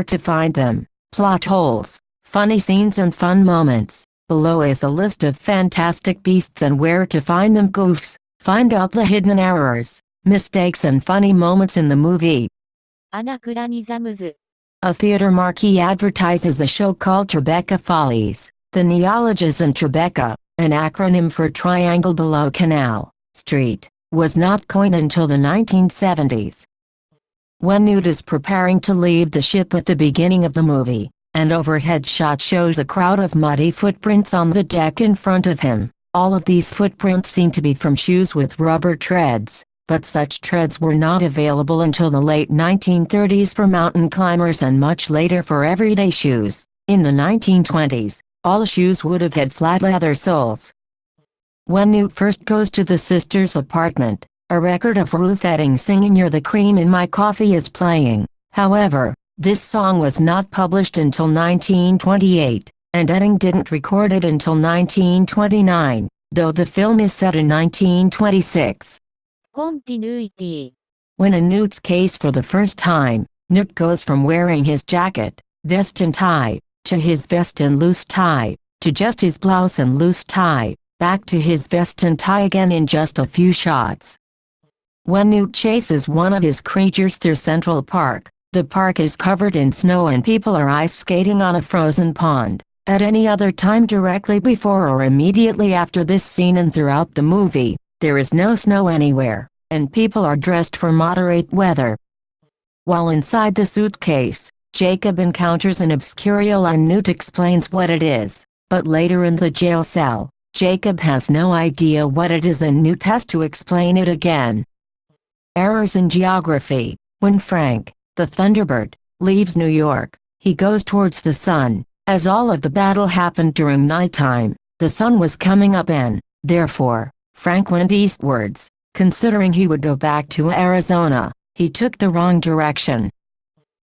to find them, plot holes, funny scenes and fun moments. Below is a list of fantastic beasts and where to find them goofs. Find out the hidden errors, mistakes and funny moments in the movie. Anachronisms. A theater marquee advertises a show called Tribeca Follies. The neologism Tribeca, an acronym for Triangle Below Canal Street, was not coined until the 1970s. When Newt is preparing to leave the ship at the beginning of the movie, an overhead shot shows a crowd of muddy footprints on the deck in front of him. All of these footprints seem to be from shoes with rubber treads, but such treads were not available until the late 1930s for mountain climbers and much later for everyday shoes. In the 1920s, all shoes would have had flat leather soles. When Newt first goes to the sisters' apartment, a record of Ruth Etting singing "You're the Cream in My Coffee" is playing. However, this song was not published until 1928, and Etting didn't record it until 1929, though the film is set in 1926. Continuity. When in Newt's case for the first time, Newt goes from wearing his jacket, vest and tie, to his vest and loose tie, to just his blouse and loose tie, back to his vest and tie again in just a few shots. When Newt chases one of his creatures through Central Park, the park is covered in snow and people are ice skating on a frozen pond. At any other time directly before or immediately after this scene and throughout the movie, there is no snow anywhere, and people are dressed for moderate weather. While inside the suitcase, Jacob encounters an obscurial and Newt explains what it is, but later in the jail cell, Jacob has no idea what it is and Newt has to explain it again. Errors in geography. When Frank, the Thunderbird, leaves New York, he goes towards the sun. As all of the battle happened during nighttime, the sun was coming up and, therefore, Frank went eastwards. Considering he would go back to Arizona, he took the wrong direction.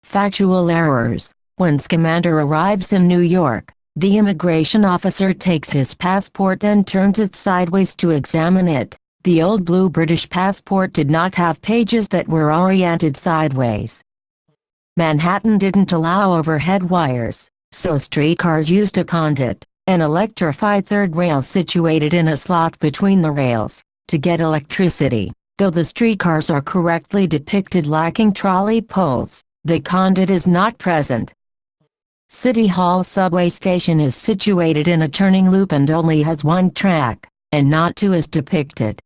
Factual errors. When Scamander arrives in New York, the immigration officer takes his passport and turns it sideways to examine it. The old blue British passport did not have pages that were oriented sideways. Manhattan didn't allow overhead wires, so streetcars used a conduit, an electrified third rail situated in a slot between the rails, to get electricity. Though the streetcars are correctly depicted lacking trolley poles, the conduit is not present. City Hall subway station is situated in a turning loop and only has one track, and not two as depicted.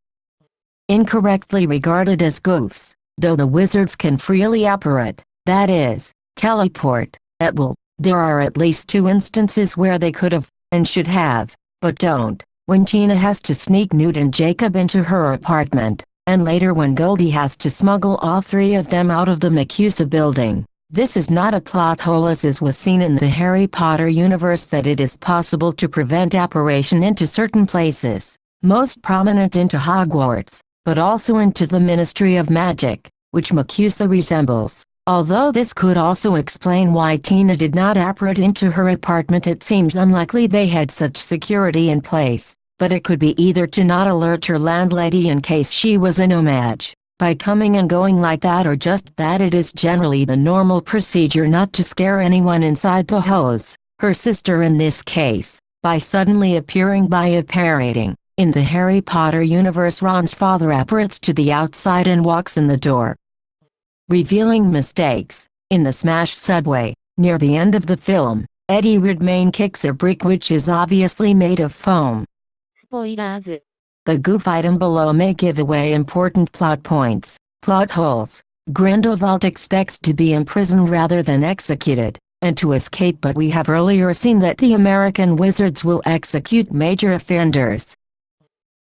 Incorrectly regarded as goofs, though the wizards can freely apparate, that is, teleport, at will. There are at least two instances where they could have, and should have, but don't. When Tina has to sneak Newt and Jacob into her apartment, and later when Goldie has to smuggle all three of them out of the McCusa building. This is not a plot hole as was seen in the Harry Potter universe that it is possible to prevent apparition into certain places, most prominent into Hogwarts, but also into the Ministry of Magic, which McCusa resembles. Although this could also explain why Tina did not apparate into her apartment, it seems unlikely they had such security in place, but it could be either to not alert her landlady in case she was a nomad, by coming and going like that, or just that it is generally the normal procedure not to scare anyone inside the house, her sister in this case, by suddenly appearing by apparating. In the Harry Potter universe, Ron's father apparates to the outside and walks in the door. Revealing mistakes. In the smashed subway, near the end of the film, Eddie Redmayne kicks a brick which is obviously made of foam. Spoilers. The goof item below may give away important plot points. Plot holes. Grindelwald expects to be imprisoned rather than executed, and to escape, but we have earlier seen that the American wizards will execute major offenders.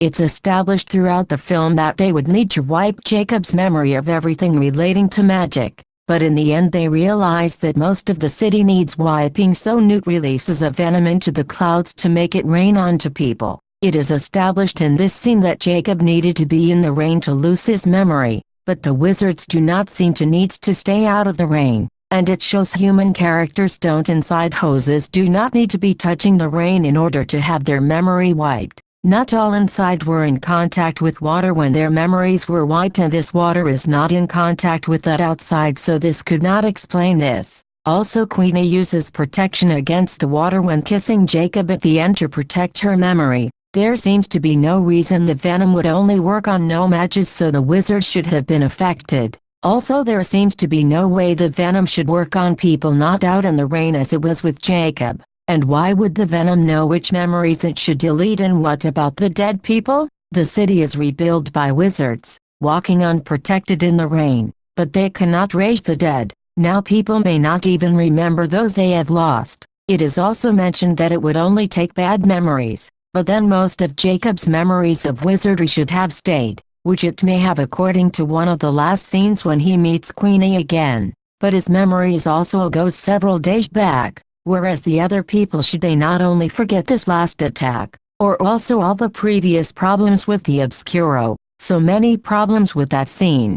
It's established throughout the film that they would need to wipe Jacob's memory of everything relating to magic, but in the end they realize that most of the city needs wiping, so Newt releases a venom into the clouds to make it rain onto people. It is established in this scene that Jacob needed to be in the rain to lose his memory, but the wizards do not seem to need to stay out of the rain, and it shows human characters don't inside hoses do not need to be touching the rain in order to have their memory wiped. Not all inside were in contact with water when their memories were wiped, and this water is not in contact with that outside, so this could not explain this. Also Queenie uses protection against the water when kissing Jacob at the end to protect her memory. There seems to be no reason the venom would only work on no mages, so the wizard should have been affected. Also there seems to be no way the venom should work on people not out in the rain as it was with Jacob. And why would the venom know which memories it should delete, and what about the dead people? The city is rebuilt by wizards, walking unprotected in the rain, but they cannot raise the dead. Now people may not even remember those they have lost. It is also mentioned that it would only take bad memories, but then most of Jacob's memories of wizardry should have stayed, which it may have according to one of the last scenes when he meets Queenie again. But his memories also go several days back, whereas the other people, should they not only forget this last attack, or also all the previous problems with the Obscuro. So many problems with that scene.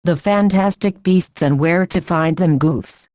The Fantastic Beasts and Where to Find Them, goofs.